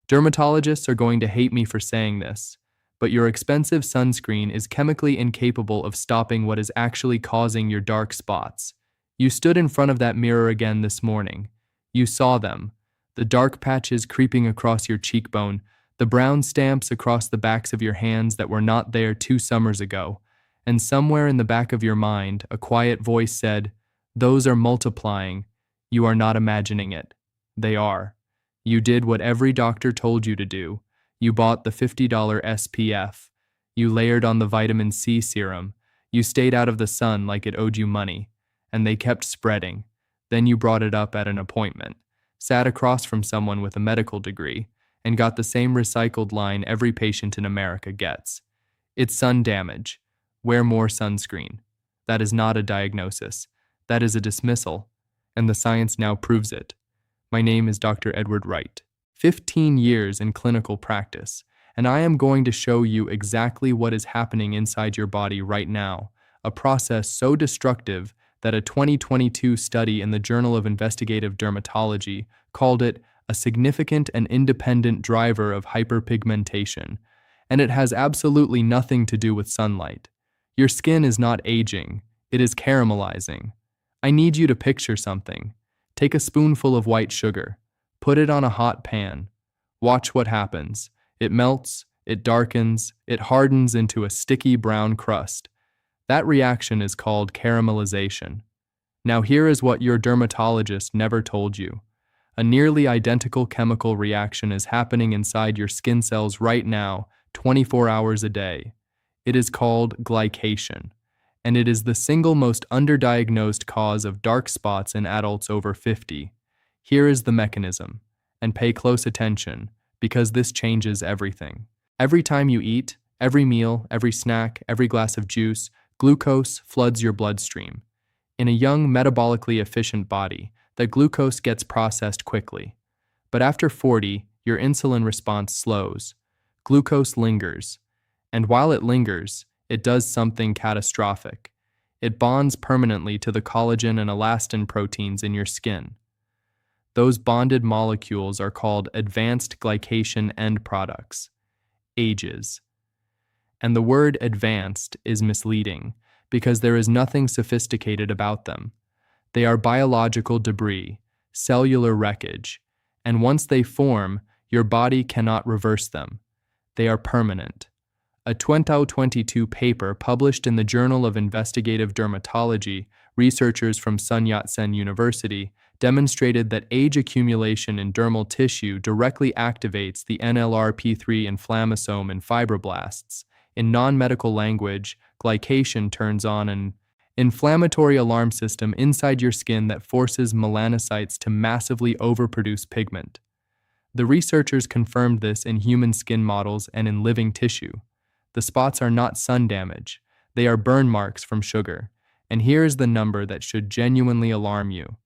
Dermatologists are going to hate me for saying this, but your expensive sunscreen is chemically incapable of stopping what is actually causing your dark spots. You stood in front of that mirror again this morning. You saw them, the dark patches creeping across your cheekbone, the brown stamps across the backs of your hands that were not there 2 summers ago, and somewhere in the back of your mind, a quiet voice said, "Those are multiplying. You are not imagining it. They are." You did what every doctor told you to do. You bought the $50 SPF. You layered on the vitamin C serum. You stayed out of the sun like it owed you money. And they kept spreading. Then you brought it up at an appointment, sat across from someone with a medical degree, and got the same recycled line every patient in America gets. It's sun damage. Wear more sunscreen. That is not a diagnosis. That is a dismissal. And the science now proves it. My name is Dr. Edward Wright. 15 years in clinical practice, and I am going to show you exactly what is happening inside your body right now, a process so destructive that a 2022 study in the Journal of Investigative Dermatology called it a significant and independent driver of hyperpigmentation, and it has absolutely nothing to do with sunlight. Your skin is not aging, it is caramelizing. I need you to picture something. Take a spoonful of white sugar. Put it on a hot pan. Watch what happens. It melts, it darkens, it hardens into a sticky brown crust. That reaction is called caramelization. Now here is what your dermatologist never told you. A nearly identical chemical reaction is happening inside your skin cells right now, 24 hours a day. It is called glycation, and it is the single most underdiagnosed cause of dark spots in adults over 50. Here is the mechanism, and pay close attention, because this changes everything. Every time you eat, every meal, every snack, every glass of juice, glucose floods your bloodstream. In a young, metabolically efficient body, the glucose gets processed quickly. But after 40, your insulin response slows. Glucose lingers. And while it lingers, it does something catastrophic. It bonds permanently to the collagen and elastin proteins in your skin. Those bonded molecules are called advanced glycation end products, AGEs. And the word advanced is misleading because there is nothing sophisticated about them. They are biological debris, cellular wreckage, and once they form, your body cannot reverse them. They are permanent. A 2022 paper published in the Journal of Investigative Dermatology, researchers from Sun Yat-sen University demonstrated that age accumulation in dermal tissue directly activates the NLRP3 inflammasome in fibroblasts. In non-medical language, glycation turns on an inflammatory alarm system inside your skin that forces melanocytes to massively overproduce pigment. The researchers confirmed this in human skin models and in living tissue. The spots are not sun damage, they are burn marks from sugar. And here is the number that should genuinely alarm you.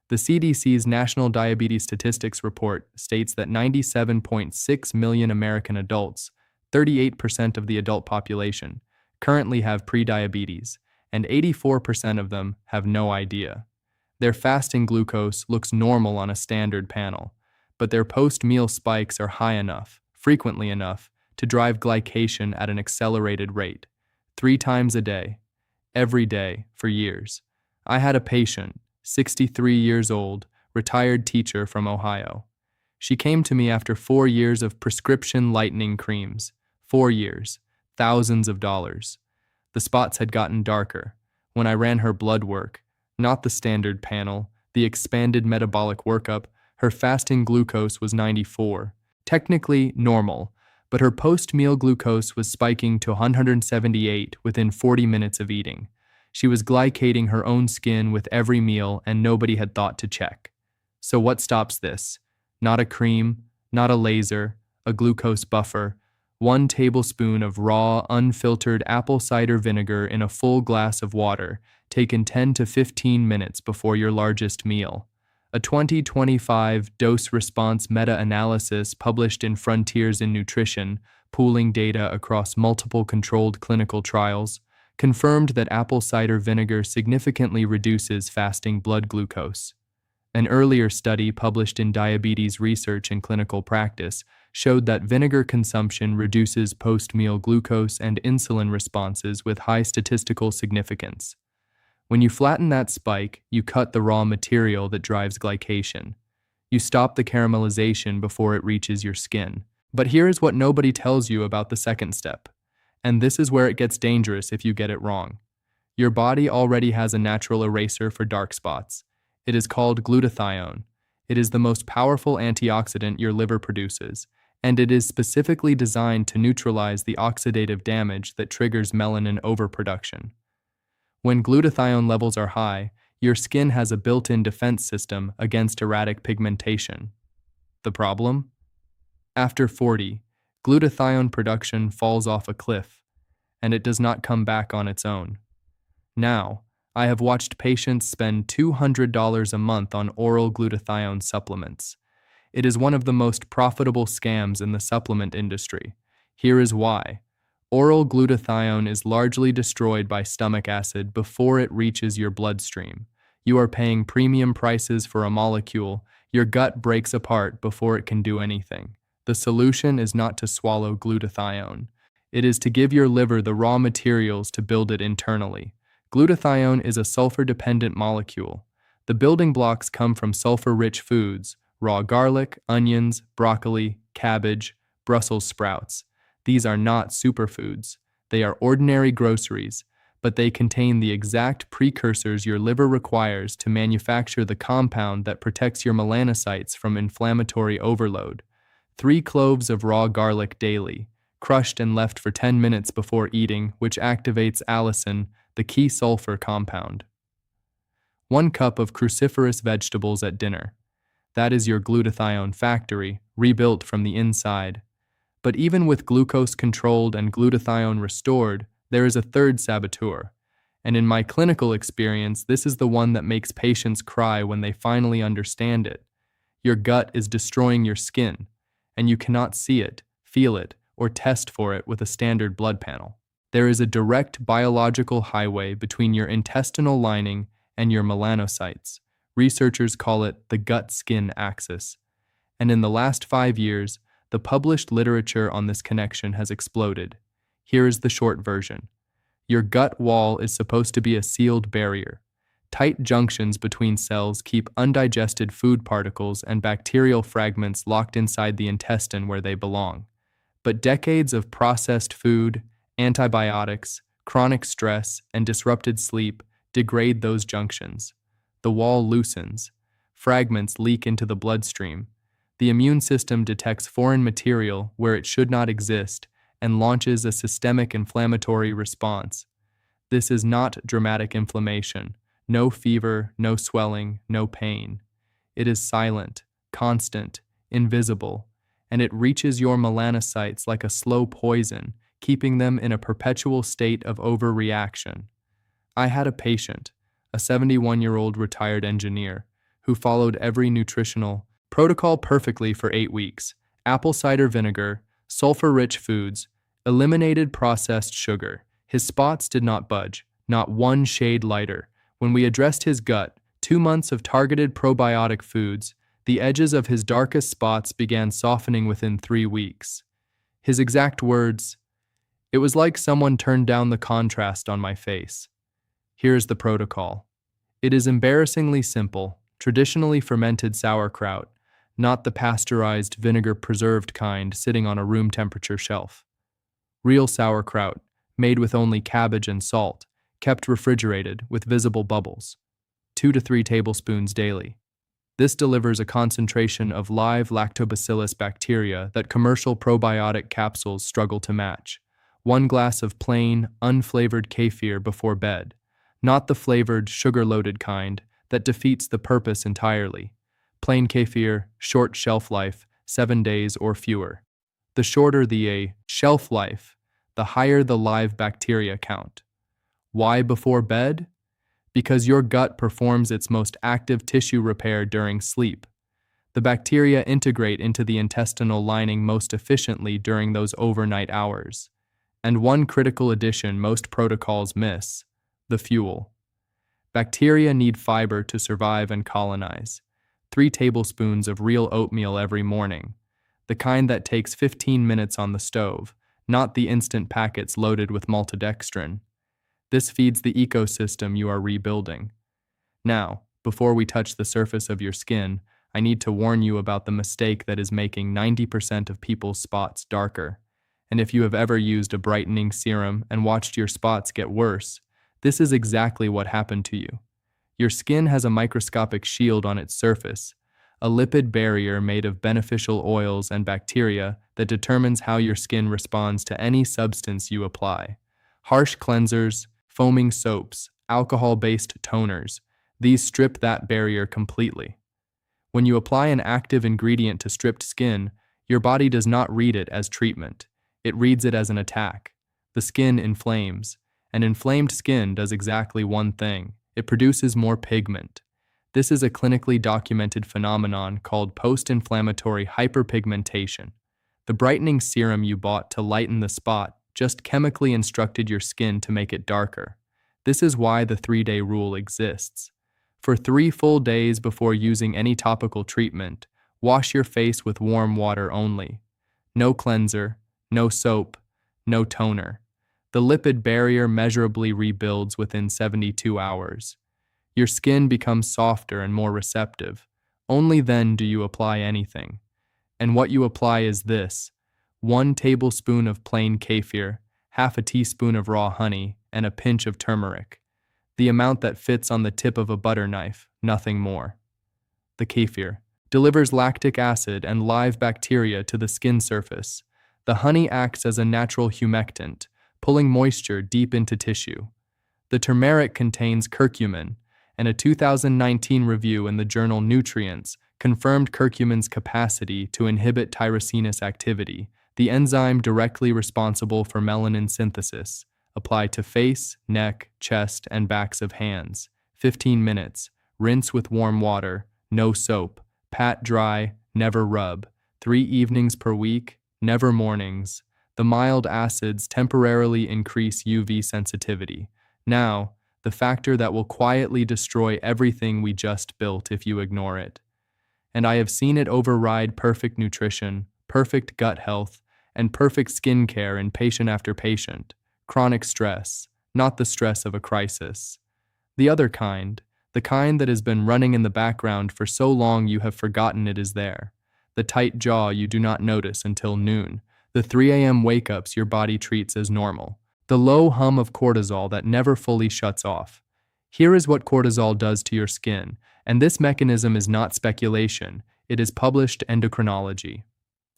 The CDC's National Diabetes Statistics Report states that 97.6 million American adults, 38% of the adult population, currently have prediabetes, and 84% of them have no idea. Their fasting glucose looks normal on a standard panel, but their post-meal spikes are high enough, frequently enough, to drive glycation at an accelerated rate, 3 times a day, every day, for years. I had a patient, 63 years old, retired teacher from Ohio. She came to me after 4 years of prescription lightening creams. 4 years, thousands of dollars. The spots had gotten darker. When I ran her blood work, not the standard panel, the expanded metabolic workup, her fasting glucose was 94. Technically normal, but her post-meal glucose was spiking to 178 within 40 minutes of eating. She was glycating her own skin with every meal and nobody had thought to check. So what stops this? Not a cream, not a laser, a glucose buffer, 1 tablespoon of raw, unfiltered apple cider vinegar in a full glass of water, taken 10 to 15 minutes before your largest meal. A 2025 dose-response meta-analysis published in Frontiers in Nutrition, pooling data across multiple controlled clinical trials, confirmed that apple cider vinegar significantly reduces fasting blood glucose. An earlier study published in Diabetes Research and Clinical Practice showed that vinegar consumption reduces post-meal glucose and insulin responses with high statistical significance. When you flatten that spike, you cut the raw material that drives glycation. You stop the caramelization before it reaches your skin. But here is what nobody tells you about the second step. And this is where it gets dangerous if you get it wrong. Your body already has a natural eraser for dark spots. It is called glutathione. It is the most powerful antioxidant your liver produces, and it is specifically designed to neutralize the oxidative damage that triggers melanin overproduction. When glutathione levels are high, your skin has a built-in defense system against erratic pigmentation. The problem? After 40, glutathione production falls off a cliff, and it does not come back on its own. Now, I have watched patients spend $200 a month on oral glutathione supplements. It is one of the most profitable scams in the supplement industry. Here is why. Oral glutathione is largely destroyed by stomach acid before it reaches your bloodstream. You are paying premium prices for a molecule your gut breaks apart before it can do anything. The solution is not to swallow glutathione. It is to give your liver the raw materials to build it internally. Glutathione is a sulfur-dependent molecule. The building blocks come from sulfur-rich foods: raw garlic, onions, broccoli, cabbage, Brussels sprouts. These are not superfoods. They are ordinary groceries, but they contain the exact precursors your liver requires to manufacture the compound that protects your melanocytes from inflammatory overload. 3 cloves of raw garlic daily, crushed and left for 10 minutes before eating, which activates allicin, the key sulfur compound. 1 cup of cruciferous vegetables at dinner. That is your glutathione factory, rebuilt from the inside. But even with glucose controlled and glutathione restored, there is a third saboteur. And in my clinical experience, this is the one that makes patients cry when they finally understand it. Your gut is destroying your skin, and you cannot see it, feel it, or test for it with a standard blood panel. There is a direct biological highway between your intestinal lining and your melanocytes. Researchers call it the gut-skin axis. And in the last 5 years, the published literature on this connection has exploded. Here is the short version. Your gut wall is supposed to be a sealed barrier. Tight junctions between cells keep undigested food particles and bacterial fragments locked inside the intestine where they belong. But decades of processed food, antibiotics, chronic stress, and disrupted sleep degrade those junctions. The wall loosens. Fragments leak into the bloodstream. The immune system detects foreign material where it should not exist and launches a systemic inflammatory response. This is not dramatic inflammation. No fever, no swelling, no pain. It is silent, constant, invisible, and it reaches your melanocytes like a slow poison, keeping them in a perpetual state of overreaction. I had a patient, a 71-year-old retired engineer, who followed every nutritional protocol perfectly for 8 weeks: apple cider vinegar, sulfur-rich foods, eliminated processed sugar. His spots did not budge, not one shade lighter. When we addressed his gut, 2 months of targeted probiotic foods, the edges of his darkest spots began softening within 3 weeks. His exact words, "It was like someone turned down the contrast on my face." Here's the protocol. It is embarrassingly simple: traditionally fermented sauerkraut, not the pasteurized vinegar-preserved kind sitting on a room temperature shelf. Real sauerkraut, made with only cabbage and salt, kept refrigerated with visible bubbles. 2 to 3 tablespoons daily. This delivers a concentration of live lactobacillus bacteria that commercial probiotic capsules struggle to match. 1 glass of plain, unflavored kefir before bed, not the flavored, sugar-loaded kind that defeats the purpose entirely. Plain kefir, short shelf life, 7 days or fewer. The shorter the shelf life, the higher the live bacteria count. Why before bed? Because your gut performs its most active tissue repair during sleep. The bacteria integrate into the intestinal lining most efficiently during those overnight hours. And one critical addition most protocols miss: the fuel. Bacteria need fiber to survive and colonize. 3 tablespoons of real oatmeal every morning. the kind that takes 15 minutes on the stove, not the instant packets loaded with maltodextrin. This feeds the ecosystem you are rebuilding. Now, before we touch the surface of your skin, I need to warn you about the mistake that is making 90% of people's spots darker. And if you have ever used a brightening serum and watched your spots get worse, this is exactly what happened to you. Your skin has a microscopic shield on its surface, a lipid barrier made of beneficial oils and bacteria that determines how your skin responds to any substance you apply. Harsh cleansers, foaming soaps, alcohol-based toners, these strip that barrier completely. When you apply an active ingredient to stripped skin, your body does not read it as treatment. It reads it as an attack. The skin inflames. And inflamed skin does exactly one thing. It produces more pigment. This is a clinically documented phenomenon called post-inflammatory hyperpigmentation. The brightening serum you bought to lighten the spot just chemically instructed your skin to make it darker. This is why the 3-day rule exists. For 3 full days before using any topical treatment, wash your face with warm water only. No cleanser, no soap, no toner. The lipid barrier measurably rebuilds within 72 hours. Your skin becomes softer and more receptive. Only then do you apply anything. And what you apply is this: 1 tablespoon of plain kefir, half a teaspoon of raw honey, and a pinch of turmeric. The amount that fits on the tip of a butter knife, nothing more. The kefir delivers lactic acid and live bacteria to the skin surface. The honey acts as a natural humectant, pulling moisture deep into tissue. The turmeric contains curcumin, and a 2019 review in the journal Nutrients confirmed curcumin's capacity to inhibit tyrosinase activity, the enzyme directly responsible for melanin synthesis. Apply to face, neck, chest, and backs of hands. 15 minutes. Rinse with warm water. No soap. Pat dry. Never rub. 3 evenings per week. Never mornings. The mild acids temporarily increase UV sensitivity. Now, the factor that will quietly destroy everything we just built if you ignore it. And I have seen it override perfect nutrition, perfect gut health, and perfect skin care in patient after patient. Chronic stress, not the stress of a crisis. The other kind, the kind that has been running in the background for so long you have forgotten it is there. The tight jaw you do not notice until noon. The 3 a.m. wake-ups your body treats as normal. The low hum of cortisol that never fully shuts off. Here is what cortisol does to your skin, and this mechanism is not speculation, it is published endocrinology.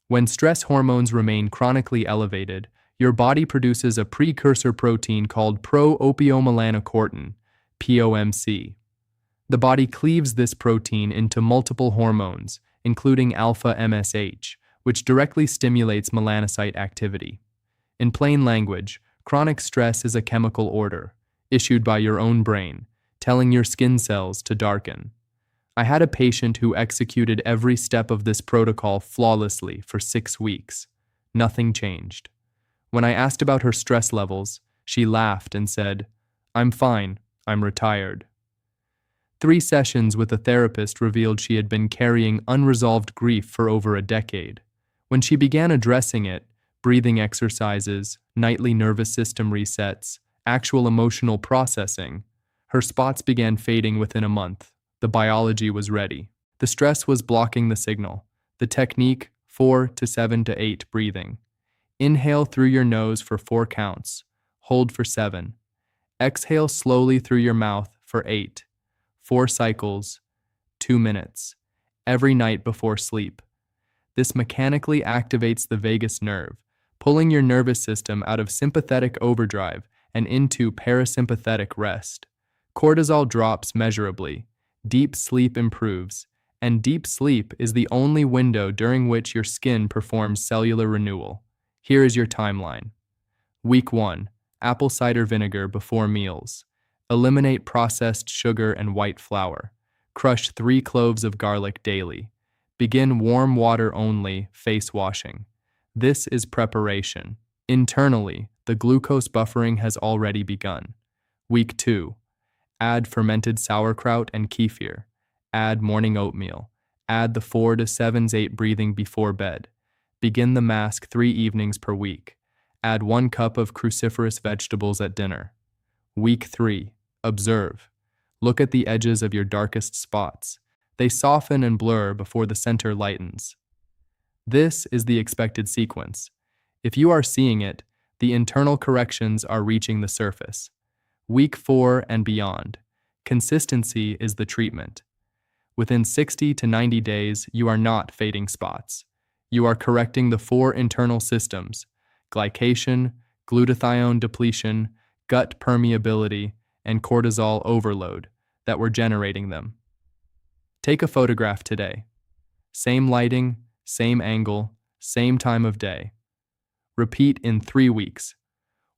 When stress hormones remain chronically elevated, your body produces a precursor protein called pro-opiomelanocortin, POMC. The body cleaves this protein into multiple hormones, including alpha-MSH, which directly stimulates melanocyte activity. In plain language, chronic stress is a chemical order, issued by your own brain, telling your skin cells to darken. I had a patient who executed every step of this protocol flawlessly for 6 weeks. Nothing changed. When I asked about her stress levels, she laughed and said, "I'm fine, I'm retired." 3 sessions with a therapist revealed she had been carrying unresolved grief for over a decade. When she began addressing it, breathing exercises, nightly nervous system resets, actual emotional processing, her spots began fading within a month. The biology was ready. The stress was blocking the signal. The technique, 4 to 7 to 8 breathing. Inhale through your nose for 4 counts. Hold for 7. Exhale slowly through your mouth for 8. 4 cycles, 2 minutes. Every night before sleep. This mechanically activates the vagus nerve, pulling your nervous system out of sympathetic overdrive and into parasympathetic rest. Cortisol drops measurably. Deep sleep improves. And deep sleep is the only window during which your skin performs cellular renewal. Here is your timeline. Week 1. Apple cider vinegar before meals. Eliminate processed sugar and white flour. Crush 3 cloves of garlic daily. Begin warm water only face washing. This is preparation. Internally, the glucose buffering has already begun. Week 2. Add fermented sauerkraut and kefir. Add morning oatmeal. Add the 4 to 7 8 breathing before bed. Begin the mask 3 evenings per week. Add 1 cup of cruciferous vegetables at dinner. Week 3. Observe. Look at the edges of your darkest spots. They soften and blur before the center lightens. This is the expected sequence. If you are seeing it, the internal corrections are reaching the surface. Week 4 and beyond. Consistency is the treatment. Within 60 to 90 days, you are not fading spots. You are correcting the 4 internal systems: glycation, glutathione depletion, gut permeability, and cortisol overload that were generating them. Take a photograph today. Same lighting, same angle, same time of day. Repeat in 3 weeks.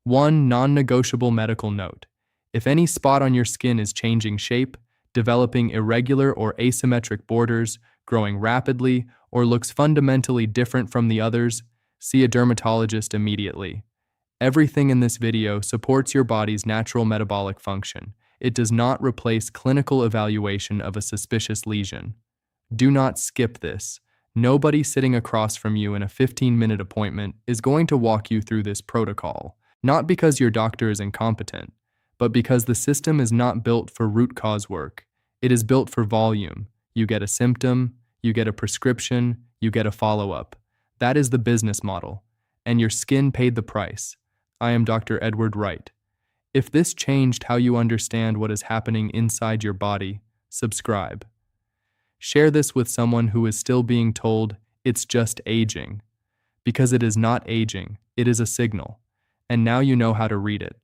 One non-negotiable medical note: if any spot on your skin is changing shape, developing irregular or asymmetric borders, growing rapidly, or looks fundamentally different from the others, see a dermatologist immediately. Everything in this video supports your body's natural metabolic function. It does not replace clinical evaluation of a suspicious lesion. Do not skip this. Nobody sitting across from you in a 15-minute appointment is going to walk you through this protocol, not because your doctor is incompetent, but because the system is not built for root cause work. It is built for volume. You get a symptom, you get a prescription, you get a follow-up. That is the business model, and your skin paid the price. I am Dr. Edward Wright. If this changed how you understand what is happening inside your body, subscribe. Share this with someone who is still being told it's just aging. Because it is not aging, it is a signal. And now you know how to read it.